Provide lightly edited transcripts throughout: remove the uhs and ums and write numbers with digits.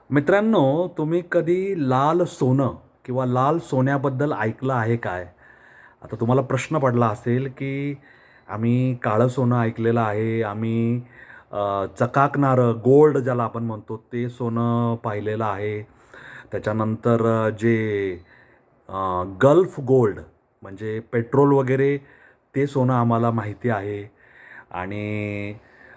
मित्रांनो, तुम्ही कधी लाल सोनं किंवा लाल सोन्याबद्दल ऐकलं आहे काय? आता तुम्हाला प्रश्न पडला असेल, की आम्ही काळं सोनं ऐकलेलं आहे, आम्ही चकाकणारं गोल्ड ज्याला आपण म्हणतो ते सोनं पाहिलेलं आहे. त्याच्यानंतर गल्फ गोल्ड म्हणजे पेट्रोल वगैरे ते सोनं आम्हाला माहिती आहे आणि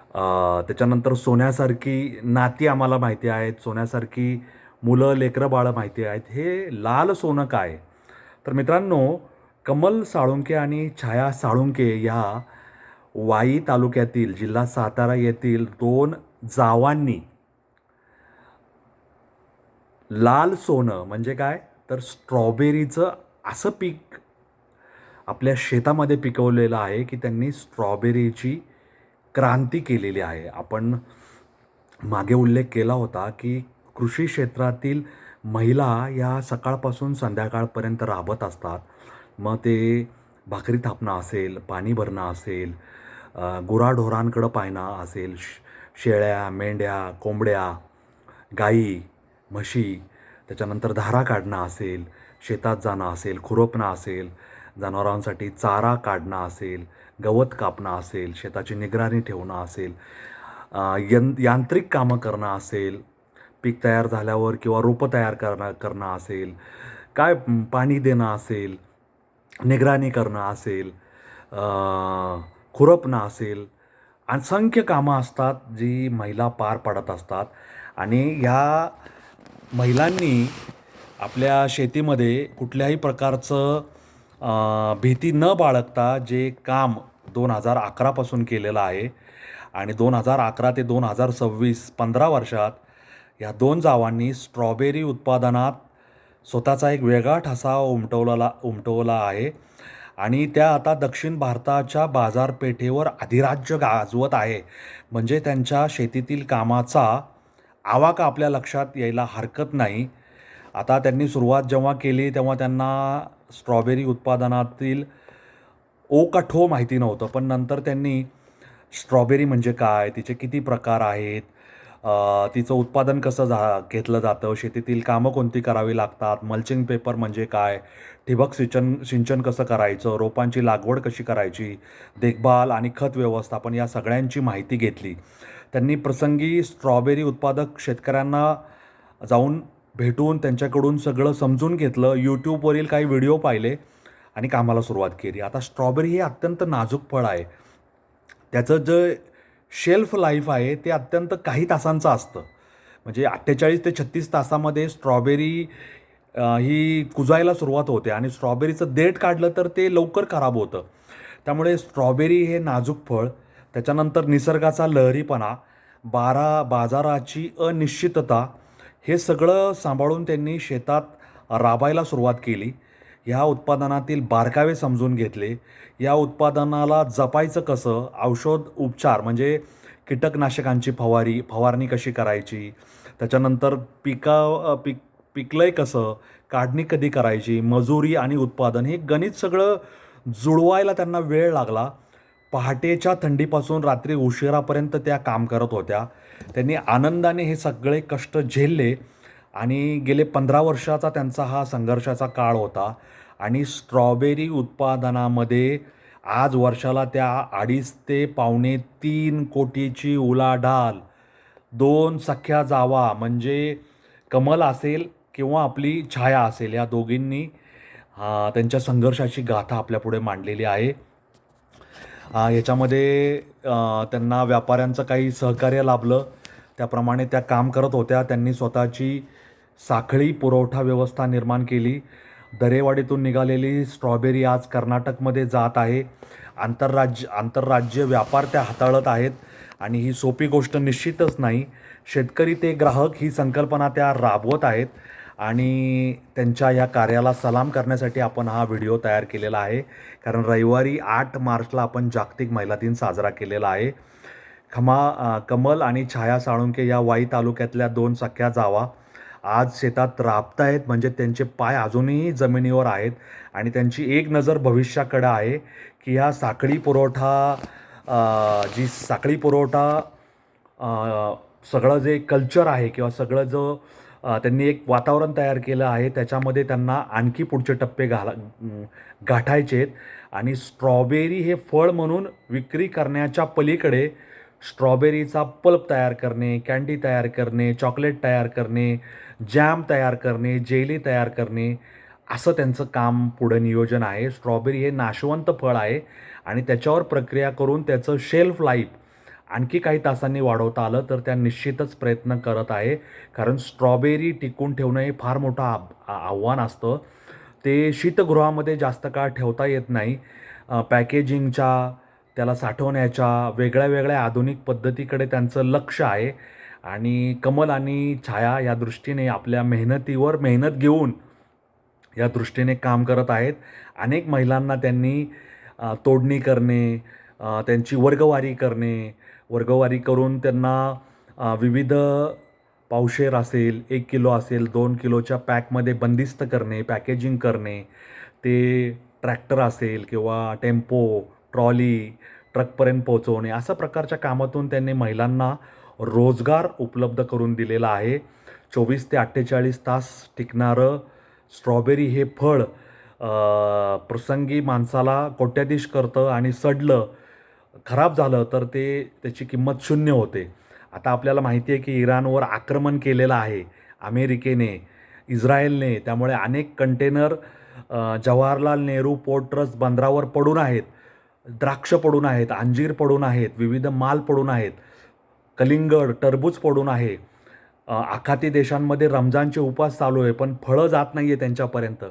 अ, त्याच्यानंतर सोन्यासारखी नाती आम्हाला माहिती आहेत, सोन्यासारखी मुलं, लेकरं-बाळं माहिती आहेत. हे लाल सोनं काय? तर मित्रांनो, कमल साळुंखे आणि छाया साळुंखे ह्या वाई तालुक्यातील, जिल्हा सातारा येथील 2 जावांनी लाल सोनं म्हणजे काय? तर स्ट्रॉबेरीचं असं पीक आपल्या शेतामध्ये पिकवलेलं आहे, की त्यांनी स्ट्रॉबेरीची क्रांती केलेली आहे. आपण मागे उल्लेख केला होता, की कृषी क्षेत्रातील महिला या सकाळपासून संध्याकाळपर्यंत राबत असतात. मग ते भाकरी थापणं असेल, पाणी भरणं असेल, गुराढोरांकडं पाहणं असेल, शेळ्या, मेंढ्या, कोंबड्या, गाई, म्हशी, त्याच्यानंतर धारा काढणं असेल, शेतात जाणं असेल, खुरपणं असेल, जनावरांसाठी चारा काढणं असेल, गवत कापणं असेल, शेताची निगराणी ठेवणं असेल, यांत्रिक कामं करणं असेल, पीक तयार झाल्यावर किंवा रोपं तयार करणं करणं असेल, काय पाणी देणं असेल, निगराणी करणं असेल, अ, खुरपणं असेल, असंख्य कामं असतात जी महिला पार पाडत असतात आणि ह्या महिलांनी आपल्या शेतीमध्ये कुठल्याही प्रकारचं भीती न बाळगता जे काम 2011 पासून केलेलं आहे आणि 2011 ते 2026 15 वर्षात या 2 जावांनी स्ट्रॉबेरी उत्पादनात स्वतःचा एक वेगळा ठसा उमटवला आहे आणि त्या आता दक्षिण भारताच्या बाजारपेठेवर अधिराज्य गाजवत आहे. म्हणजे त्यांच्या शेतीतील कामाचा आवाका आपल्या लक्षात यायला हरकत नाही. आता त्यांनी सुरुवात जेव्हा केली तेव्हा त्यांना स्ट्रॉबेरी उत्पादनातील ओ का ठो माहिती नव्हतं. पण नंतर त्यांनी स्ट्रॉबेरी म्हणजे काय? तिचे किती प्रकार आहेत? तिचं उत्पादन कसं घेतलं जातं? शेतीतील कामं कोणती करावी लागतात? मल्चिंग पेपर म्हणजे काय? ठिबक सिंचन कसं करायचं? रोपांची लागवड कशी करायची? देखभाल आणि खत व्यवस्थापन या सगळ्यांची माहिती घेतली. त्यांनी प्रसंगी स्ट्रॉबेरी उत्पादक शेतकऱ्यांना जाऊन भेटून त्यांच्याकडून सगळं समजून घेतलं. YouTubeवरील काही व्हिडिओ पाहिले आणि कामाला सुरुवात केली. आता स्ट्रॉबेरी हे अत्यंत नाजूक फळ आहे. त्याचं जे शेल्फ लाईफ आहे ते अत्यंत काही तासांचं असतं. म्हणजे 48 ते 36 तासामध्ये स्ट्रॉबेरी ही कुजायला सुरुवात होते आणि स्ट्रॉबेरीचं देठ काढलं तर ते लवकर खराब होतं. त्यामुळे स्ट्रॉबेरी हे नाजूक फळ, त्याच्यानंतर निसर्गाचा लहरीपणा, बाजाराची अनिश्चितता हे सगळं सांभाळून त्यांनी शेतात राबायला सुरुवात केली. ह्या उत्पादनातील बारकावे समजून घेतले. या उत्पादनाला जपायचं कसं? औषध उपचार म्हणजे कीटकनाशकांची फवारणी कशी करायची? त्याच्यानंतर पिकलंय कसं? काढणी कधी करायची? मजुरी आणि उत्पादन हे गणित सगळं जुळवायला त्यांना वेळ लागला. पहाटेच्या थंडीपासून रात्री उशिरापर्यंत त्या काम करत होत्या. त्यांनी आनंदाने हे सगळे कष्ट झेलले आणि गेले 15 वर्षाचा त्यांचा हा संघर्षाचा काळ होता आणि स्ट्रॉबेरी उत्पादनामध्ये आज वर्षाला त्या 2.5 ते पावणे 3 कोटीची उलाढाल 2 सख्या जावा म्हणजे कमल असेल किंवा आपली छाया असेल या दोघींनी त्यांच्या संघर्षाची गाथा आपल्यापुढे मांडलेली आहे. याच्यामध्ये त्यांना व्यापाऱ्यांचं काही सहकार्य लाभलं. त्याप्रमाणे त्या काम करत होत्या. त्यांनी स्वतःची साखळी पुरवठा व्यवस्था निर्माण केली. दरेवाडीतून निघालेली स्ट्रॉबेरी आज कर्नाटकमध्ये जात आहे. आंतरराज्य व्यापार त्या हाताळत आहेत आणि ही सोपी गोष्ट निश्चितच नाही. शेतकरी ते ग्राहक ही संकल्पना त्या राबवत आहेत आणि त्यांच्या या कार्याला सलाम करण्यासाठी आपण हा व्हिडिओ तयार केलेला आहे. कारण रविवारी 8 मार्चला आपण जागतिक महिला दिन साजरा केलेला आहे. कमल आणि छाया साळुंखे या वाई तालुक्यातल्या 2 सख्या जावा आज शेतात राबतायत म्हणजे त्यांचे पाय अजूनही जमिनीवर आहेत आणि त्यांची एक नजर भविष्याकडे आहे, की ह्या साखळी पुरवठा सगळं जे कल्चर आहे किंवा सगळं जो त्यांनी एक वातावरण तयार केलं आहे त्याच्यामध्ये त्यांना आणखी पुढचे टप्पे गाठायचे आहेत. आणि स्ट्रॉबेरी हे फळ म्हणून विक्री करण्याच्या पलीकडे स्ट्रॉबेरीचा पल्प तयार करणे, कँडी तयार करणे, चॉकलेट तयार करणे, जॅम तयार करणे, जेली तयार करणे, असं त्यांचं काम पुढं नियोजन आहे. स्ट्रॉबेरी हे नाशवंत फळ आहे आणि त्याच्यावर प्रक्रिया करून त्याचं शेल्फ लाईफ आणखी काही तासांनी वाढवता आलं तर त्या निश्चितच प्रयत्न करत आहे. कारण स्ट्रॉबेरी टिकवून ठेवणं हे फार मोठं आव्हान असतं. ते शीतगृहामध्ये जास्त काळ ठेवता येत नाही. पॅकेजिंगच्या, त्याला साठवण्याच्या वेगळ्या वेगळ्या आधुनिक पद्धतीकडे त्यांचं लक्ष आहे. आणि कमल आणि छाया या दृष्टीने आपल्या मेहनतीवर मेहनत घेऊन या दृष्टीने काम करत आहेत. अनेक महिलांना त्यांनी तोडणी करणे, त्यांची वर्गवारी करणे, वर्गवारी करून त्यांना विविध पावशेर असेल, 1 किलो असेल, 2 किलोच्या पॅकमध्ये बंदिस्त करणे, पॅकेजिंग करणे, ते ट्रॅक्टर असेल किंवा टेम्पो, ट्रॉली, ट्रकपर्यंत पोहोचवणे, अशा प्रकारच्या कामातून त्यांनी महिलांना रोजगार उपलब्ध करून दिलेला आहे. 24 ते 48 तास टिकणारं स्ट्रॉबेरी हे फळ प्रसंगी माणसाला कोट्याधीश करतं आणि सडलं, खराब झालं तर त्याची किंमत शून्य होते. आता आपल्याला माहिती आहे की इराणवर आक्रमण केलेलं आहे अमेरिकेने, इस्रायलने. त्यामुळे अनेक container Jawaharlal Nehru port trust बंदरावर पडून आहेत. द्राक्ष पडून आहेत, अंजीर पडून आहेत, विविध माल पडून आहेत, कलिंगड, टरबूज पडून आहे. आखाती देशांमध्ये रमजानचे उपवास चालू आहे, पण फळं जात नाही आहे त्यांच्यापर्यंत.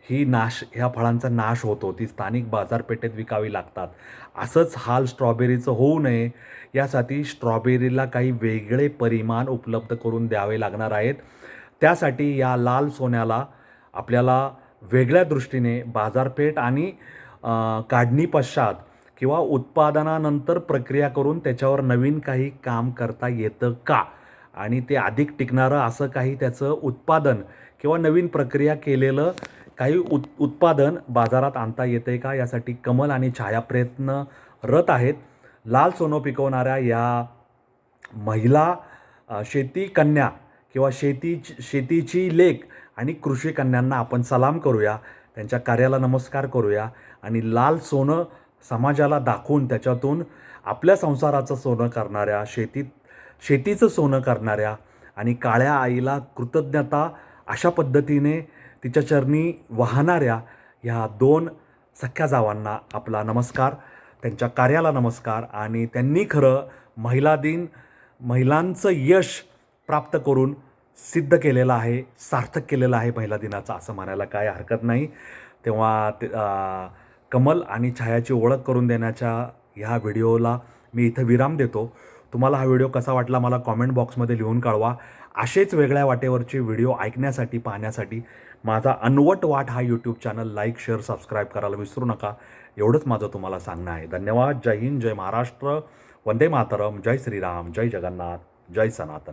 ह्या फळांचा नाश होतो. ती स्थानिक बाजारपेठेत विकावी लागतात. असंच हाल स्ट्रॉबेरीचं होऊ नये यासाठी स्ट्रॉबेरीला काही वेगळे परिमाण उपलब्ध करून द्यावे लागणार आहेत. त्यासाठी या लाल सोन्याला आपल्याला वेगळ्या दृष्टीने बाजारपेठ आणि काढणी पश्चात किंवा उत्पादनानंतर प्रक्रिया करून त्याच्यावर नवीन काही काम करता येतं का, आणि ते अधिक टिकणारं असं काही त्याचं उत्पादन किंवा नवीन प्रक्रिया केलेलं काही उत्पादन बाजारात आणता येतं आहे का, यासाठी कमल आणि छाया प्रयत्नरत आहेत. लाल सोनं पिकवणाऱ्या या महिला शेती कन्या किंवा शेतीची लेक आणि कृषी कन्यांना आपण सलाम करूया, त्यांच्या कार्याला नमस्कार करूया आणि लाल सोनं समाजाला दाखवून त्याच्यातून आपल्या संसाराचं सोनं करणाऱ्या, शेतीचं सोनं करणाऱ्या आणि काळ्या आईला कृतज्ञता अशा पद्धतीने तिच्या चरणी वाहणाऱ्या ह्या 2 सख्या जावांना आपला नमस्कार, त्यांच्या कार्याला नमस्कार. आणि त्यांनी खरं महिलांचं यश प्राप्त करून सिद्ध केलेलं आहे, सार्थक केलेलं आहे महिला दिनाचं, असं म्हणायला काय हरकत नाही. तेव्हा कमल आणि छायाची ओळख करून देण्याच्या ह्या व्हिडिओला मी इथं विराम देतो. तुम्हाला हा व्हिडिओ कसा वाटला मला कॉमेंट बॉक्समध्ये लिहून कळवा. असेच वेगळ्या वाटेवरचे व्हिडिओ ऐकण्यासाठी, पाहण्यासाठी माझा अनवट वाट हा YouTube channel like, share, subscribe करायला विसरू नका. एवढंच माझं तुम्हाला सांगणं आहे. धन्यवाद. जय हिंद, जय महाराष्ट्र, वंदे मातरम, जय श्रीराम, जय जगन्नाथ, जय सनातन.